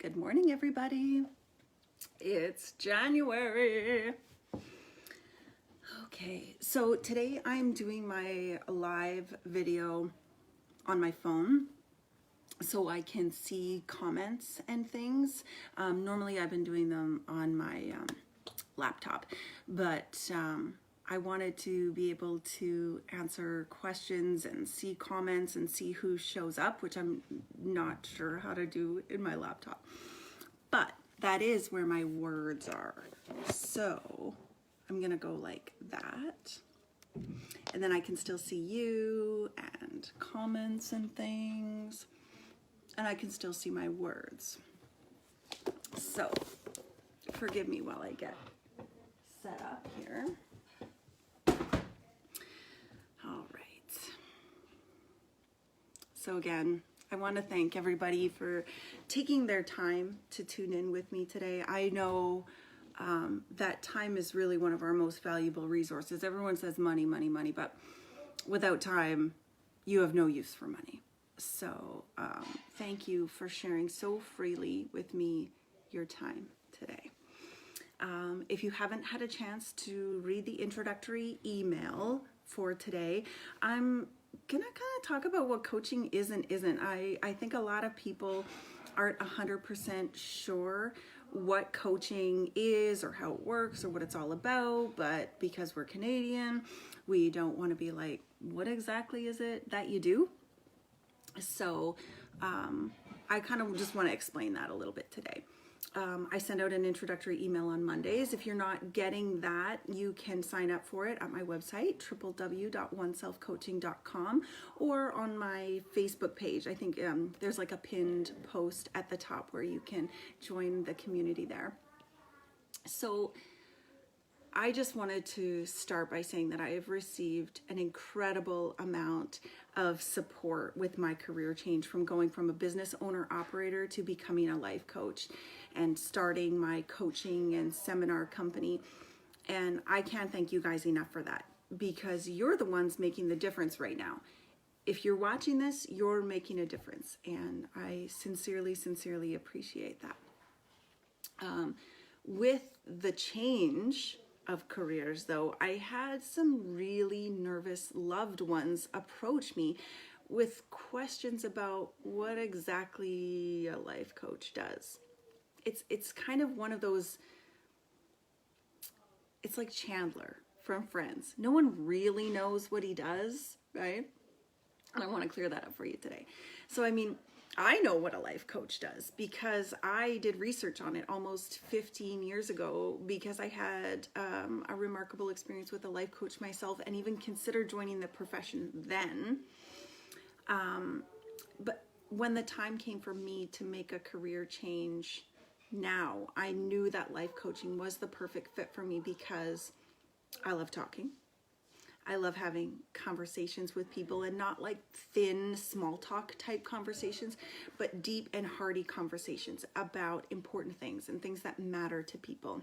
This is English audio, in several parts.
Good morning, everybody. It's January. Okay, so today I'm doing my live video on my phone so I can see comments and things. Normally I've been doing them on my laptop, but I wanted to be able to answer questions and see comments and see who shows up, which I'm not sure how to do in my laptop. But that is where my words are. So I'm gonna go like that. And then I can still see you and comments and things. And I can still see my words. So forgive me while I get set up here. All right. So again, I want to thank everybody for taking their time to tune in with me today. I know that time is really one of our most valuable resources. Everyone says money, money, money, but without time, you have no use for money. So thank you for sharing so freely with me your time today. If you haven't had a chance to read the introductory email for today, I'm gonna kind of talk about what coaching is and isn't. I think a lot of people aren't 100% sure what coaching is or how it works or what it's all about, but because we're Canadian, we don't want to be like, what exactly is it that you do? So I kind of just want to explain that a little bit today. I send out an introductory email on Mondays. If you're not getting that, you can sign up for it at my website, www.oneselfcoaching.com, or on my Facebook page. I think there's like a pinned post at the top where you can join the community there. So I just wanted to start by saying that I have received an incredible amount of support with my career change, from going from a business owner operator to becoming a life coach and starting my coaching and seminar company. And I can't thank you guys enough for that, because you're the ones making the difference right now. If you're watching this, you're making a difference. And I sincerely, sincerely appreciate that. With the change of careers, though, I had some really nervous loved ones approach me with questions about what exactly a life coach does. It's kind of one of those, it's like Chandler from Friends. No one really knows what he does, right? And I want to clear that up for you today. So, I mean, I know what a life coach does because I did research on it almost 15 years ago, because I had a remarkable experience with a life coach myself and even considered joining the profession then. But when the time came for me to make a career change now, I knew that life coaching was the perfect fit for me because I love talking. I love having conversations with people, and not like thin small talk type conversations, but deep and hearty conversations about important things and things that matter to people.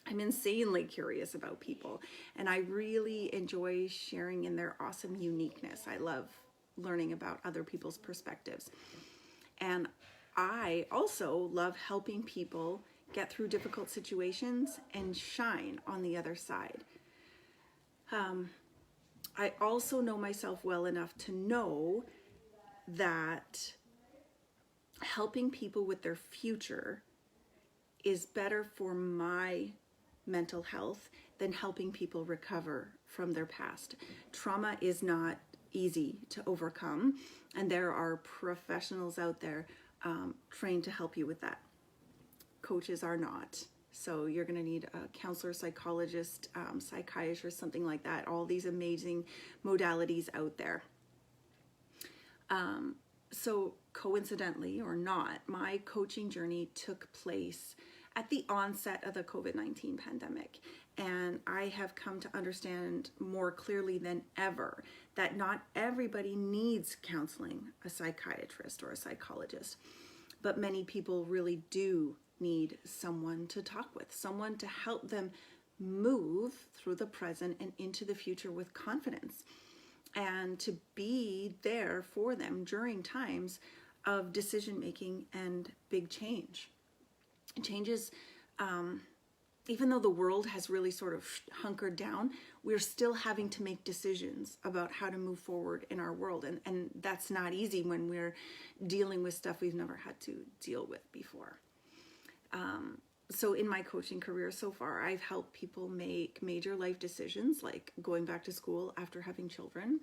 I'm insanely curious about people, and I really enjoy sharing in their awesome uniqueness. I love learning about other people's perspectives. And I also love helping people get through difficult situations and shine on the other side. I also know myself well enough to know that helping people with their future is better for my mental health than helping people recover from their past. Trauma is not easy to overcome, and there are professionals out there trained to help you with that. Coaches are not. So you're going to need a counselor, psychologist, psychiatrist, something like that. All these amazing modalities out there. So coincidentally or not, my coaching journey took place at the onset of the COVID-19 pandemic. And I have come to understand more clearly than ever that not everybody needs counseling, a psychiatrist or a psychologist, but many people really do need someone to talk with, someone to help them move through the present and into the future with confidence, and to be there for them during times of decision making and big change. Changes, even though the world has really sort of hunkered down, we're still having to make decisions about how to move forward in our world. And that's not easy when we're dealing with stuff we've never had to deal with before. So in my coaching career so far, I've helped people make major life decisions like going back to school after having children,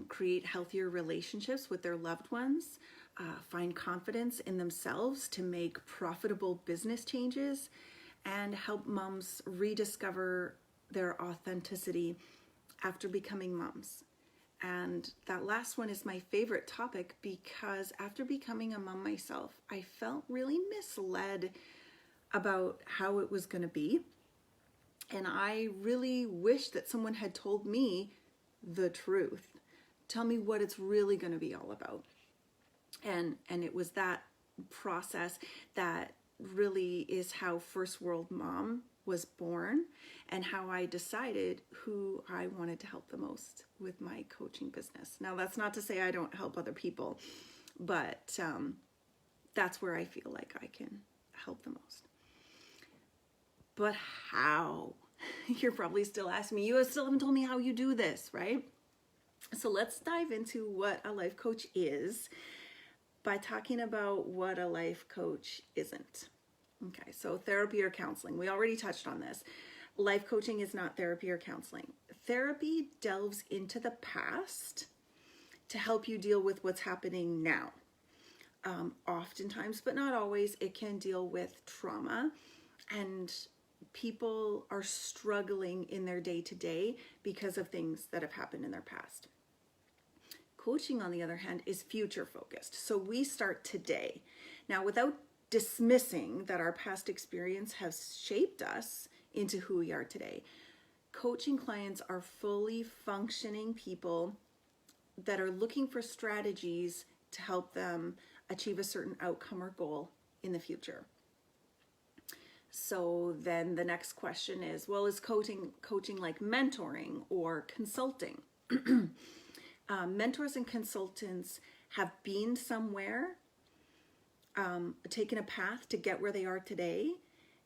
create healthier relationships with their loved ones, find confidence in themselves to make profitable business changes, and help moms rediscover their authenticity after becoming moms. And that last one is my favorite topic because after becoming a mom myself, I felt really misled about how it was going to be. And I really wish that someone had told me the truth. Tell me what it's really going to be all about. And it was that process that really is how First World Mom was born, and how I decided who I wanted to help the most with my coaching business. Now, that's not to say I don't help other people, but that's where I feel like I can help the most. But how? You're probably still asking me, you still haven't told me how you do this, right? So let's dive into what a life coach is by talking about what a life coach isn't. Okay, so therapy or counseling. We already touched on this. Life coaching is not therapy or counseling. Therapy delves into the past to help you deal with what's happening now. Oftentimes, but not always, it can deal with trauma, and people are struggling in their day-to-day because of things that have happened in their past. Coaching, on the other hand, is future focused. So we start today. Now, without dismissing that our past experience has shaped us into who we are today, coaching clients are fully functioning people that are looking for strategies to help them achieve a certain outcome or goal in the future. So then the next question is, well, is coaching like mentoring or consulting? Mentors and consultants have been somewhere, taken a path to get where they are today,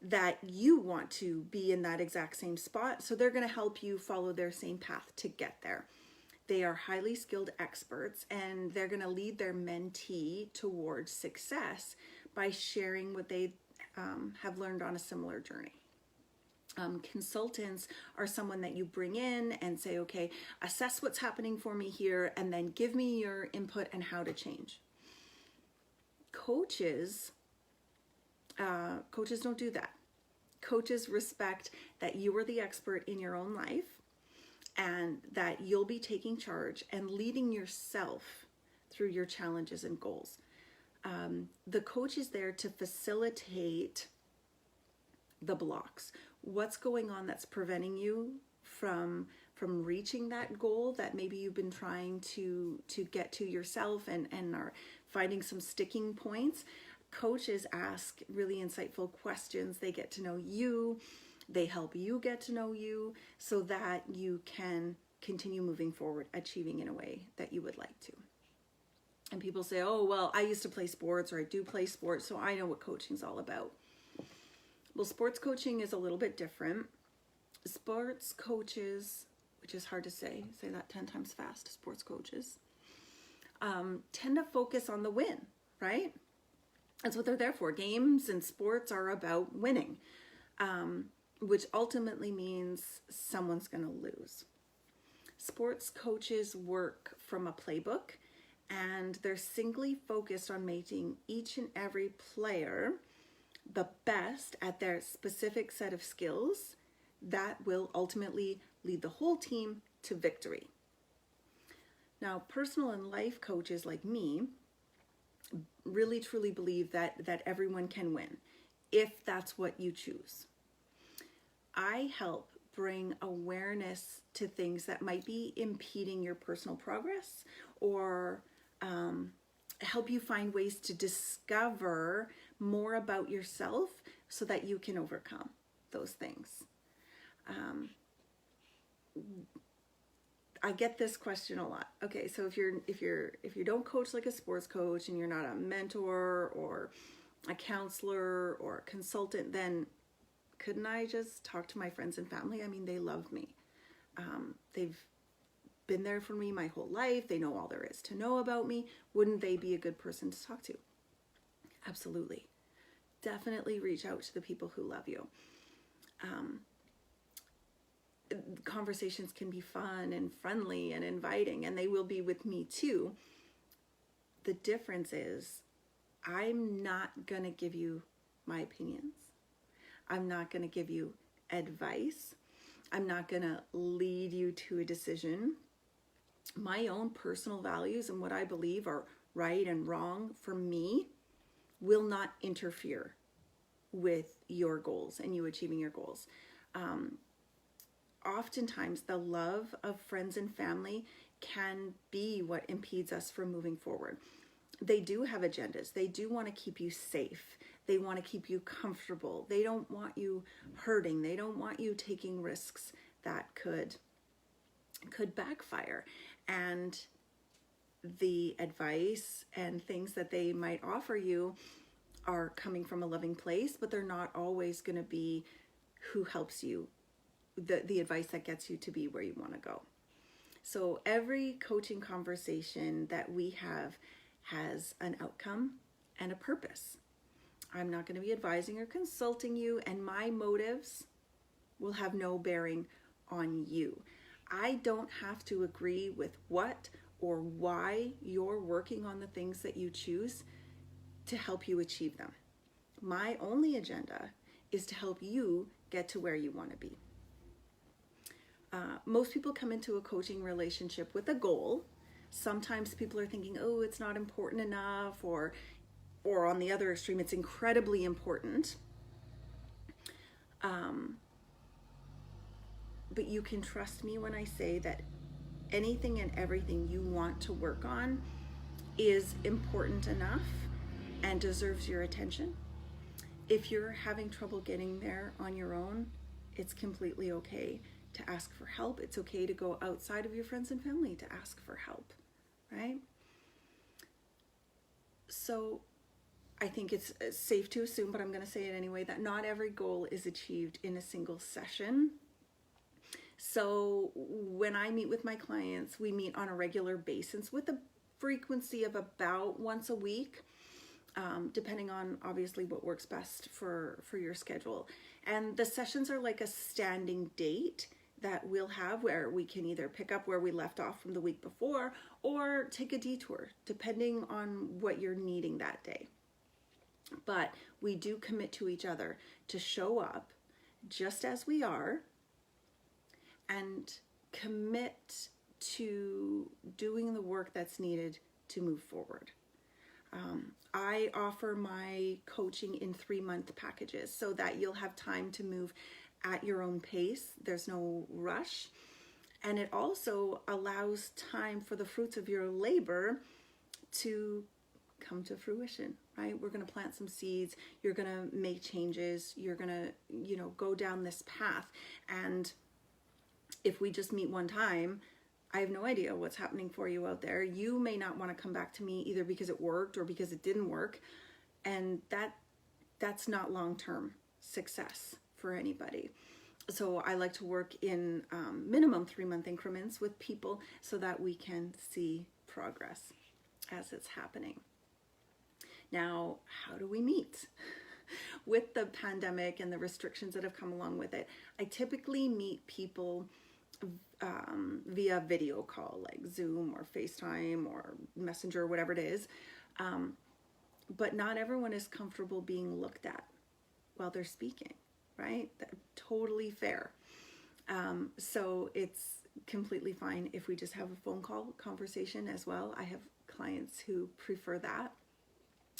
that you want to be in that exact same spot. So they're going to help you follow their same path to get there. They are highly skilled experts, and they're going to lead their mentee towards success by sharing what they have learned on a similar journey. Consultants are someone that you bring in and say, okay, assess what's happening for me here, and then give me your input and how to change. Coaches don't do that. Coaches respect that you are the expert in your own life and that you'll be taking charge and leading yourself through your challenges and goals. The coach is there to facilitate the blocks. What's going on that's preventing you from reaching that goal that maybe you've been trying to get to yourself and are finding some sticking points? Coaches ask really insightful questions. They get to know you. They help you get to know you so that you can continue moving forward, achieving in a way that you would like to. And people say, oh, well, I used to play sports, or I do play sports, so I know what coaching's all about. Well, sports coaching is a little bit different. Sports coaches, which is hard to say that 10 times fast, sports coaches, tend to focus on the win, right? That's what they're there for. Games and sports are about winning, which ultimately means someone's going to lose. Sports coaches work from a playbook, and they're singly focused on making each and every player the best at their specific set of skills that will ultimately lead the whole team to victory. Now, personal and life coaches like me really truly believe that everyone can win if that's what you choose. I help bring awareness to things that might be impeding your personal progress, or help you find ways to discover more about yourself so that you can overcome those things. I get this question a lot. Okay, so if you don't coach like a sports coach and you're not a mentor or a counselor or a consultant, then couldn't I just talk to my friends and family? I mean, they love me. They've been there for me my whole life. They know all there is to know about me. Wouldn't they be a good person to talk to? Absolutely. Definitely reach out to the people who love you. Conversations can be fun and friendly and inviting, and they will be with me too. The difference is I'm not going to give you my opinions. I'm not going to give you advice. I'm not going to lead you to a decision. My own personal values and what I believe are right and wrong for me will not interfere with your goals and you achieving your goals. Oftentimes, the love of friends and family can be what impedes us from moving forward. They do have agendas. They do want to keep you safe. They want to keep you comfortable. They don't want you hurting. They don't want you taking risks that could backfire. And the advice and things that they might offer you are coming from a loving place, but they're not always going to be who helps you, the advice that gets you to be where you want to go. So every coaching conversation that we have has an outcome and a purpose. I'm not going to be advising or consulting you, and my motives will have no bearing on you. I don't have to agree with what or why you're working on the things that you choose to help you achieve them. My only agenda is to help you get to where you want to be. Most people come into a coaching relationship with a goal. Sometimes people are thinking, oh, it's not important enough, or on the other extreme, it's incredibly important. But you can trust me when I say that anything and everything you want to work on is important enough and deserves your attention. If you're having trouble getting there on your own, it's completely okay to ask for help. It's okay to go outside of your friends and family to ask for help, right? So I think it's safe to assume, but I'm going to say it anyway, that not every goal is achieved in a single session. So when I meet with my clients, we meet on a regular basis with a frequency of about once a week, depending on obviously what works best for your schedule. And the sessions are like a standing date that we'll have where we can either pick up where we left off from the week before or take a detour, depending on what you're needing that day. But we do commit to each other to show up just as we are and commit to doing the work that's needed to move forward. I offer my coaching in 3-month packages so that you'll have time to move at your own pace. There's no rush. And it also allows time for the fruits of your labor to come to fruition, right? We're going to plant some seeds. You're going to make changes. You're going to, go down this path. And if we just meet one time, I have no idea what's happening for you out there. You may not want to come back to me either because it worked or because it didn't work. And that's not long-term success for anybody. So I like to work in minimum 3-month increments with people so that we can see progress as it's happening. Now, how do we meet? With the pandemic and the restrictions that have come along with it, I typically meet people via video call, like Zoom or FaceTime or Messenger or whatever it is. But not everyone is comfortable being looked at while they're speaking, right? Totally fair. So it's completely fine if we just have a phone call conversation as well. I have clients who prefer that.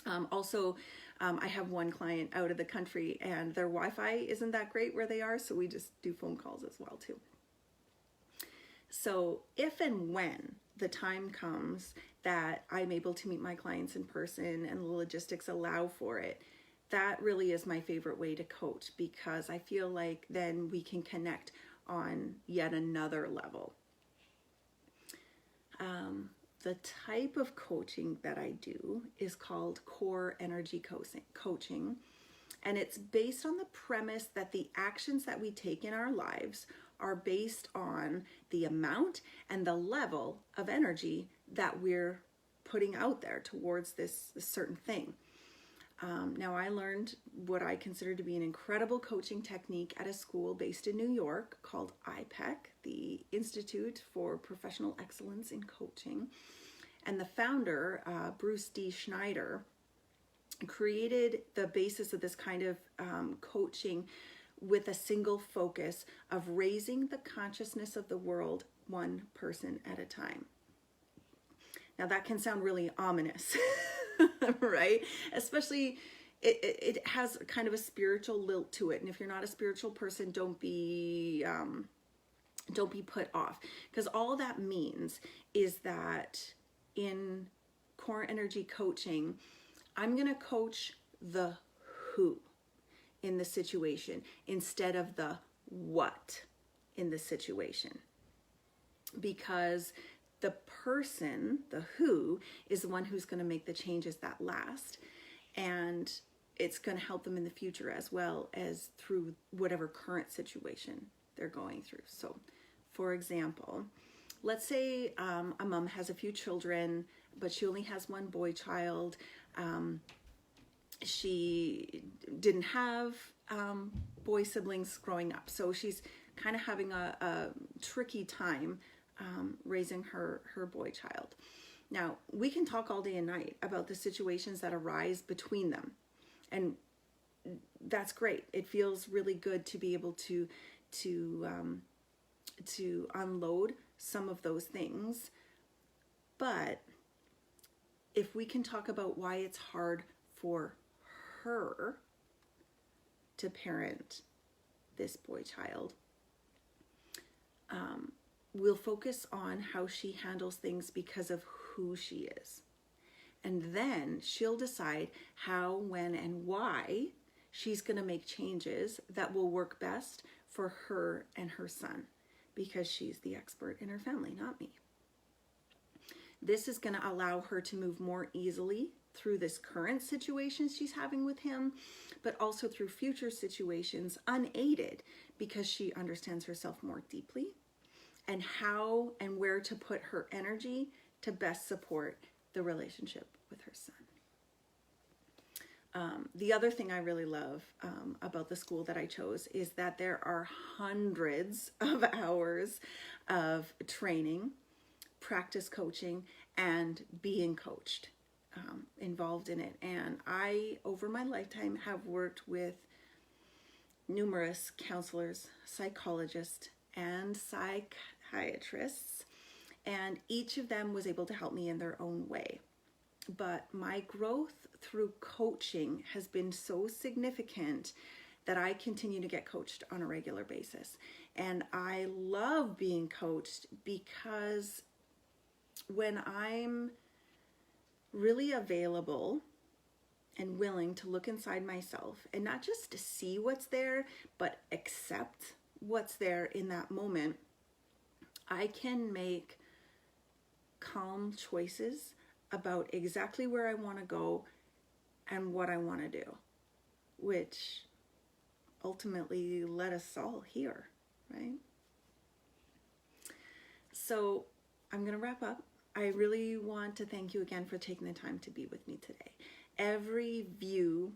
I have one client out of the country and their Wi-Fi isn't that great where they are, so we just do phone calls as well too. So if and when the time comes that I'm able to meet my clients in person and the logistics allow for it, that really is my favorite way to coach, because I feel like then we can connect on yet another level. The type of coaching that I do is called core energy coaching. And it's based on the premise that the actions that we take in our lives are based on the amount and the level of energy that we're putting out there towards this certain thing. Now, I learned what I consider to be an incredible coaching technique at a school based in New York called IPEC, the Institute for Professional Excellence in Coaching. And the founder, Bruce D. Schneider, created the basis of this kind of coaching with a single focus of raising the consciousness of the world one person at a time. Now, that can sound really ominous. Right? Especially it has kind of a spiritual lilt to it. And if you're not a spiritual person, don't be put off, because all that means is that in core energy coaching, I'm going to coach the who in the situation instead of the what in the situation, because the person, the who, is the one who's going to make the changes that last, and it's going to help them in the future as well as through whatever current situation they're going through. So, for example, let's say a mom has a few children, but she only has one boy child. She didn't have boy siblings growing up, so she's kind of having a tricky time raising her boy child. Now, we can talk all day and night about the situations that arise between them, and that's great. It feels really good to be able to unload some of those things. But if we can talk about why it's hard for her to parent this boy child, we'll focus on how she handles things because of who she is. And then she'll decide how, when, and why she's going to make changes that will work best for her and her son, because she's the expert in her family, not me. This is going to allow her to move more easily through this current situation she's having with him, but also through future situations unaided, because she understands herself more deeply and how and where to put her energy to best support the relationship with her son. The other thing I really love about the school that I chose is that there are hundreds of hours of training, practice coaching, and being coached involved in it. And I, over my lifetime, have worked with numerous counselors, psychologists, and psychiatrists, and each of them was able to help me in their own way. But my growth through coaching has been so significant that I continue to get coached on a regular basis. And I love being coached because when I'm really available and willing to look inside myself and not just to see what's there, but accept what's there in that moment, I can make calm choices about exactly where I want to go and what I want to do, which ultimately led us all here, right? So I'm going to wrap up. I really want to thank you again for taking the time to be with me today. Every view,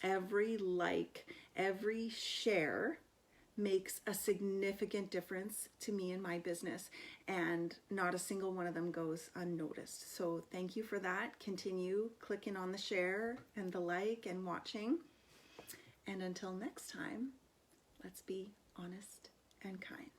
every like, every share makes a significant difference to me and my business, and not a single one of them goes unnoticed. So thank you for that. Continue clicking on the share and the like and watching. And until next time, let's be honest and kind.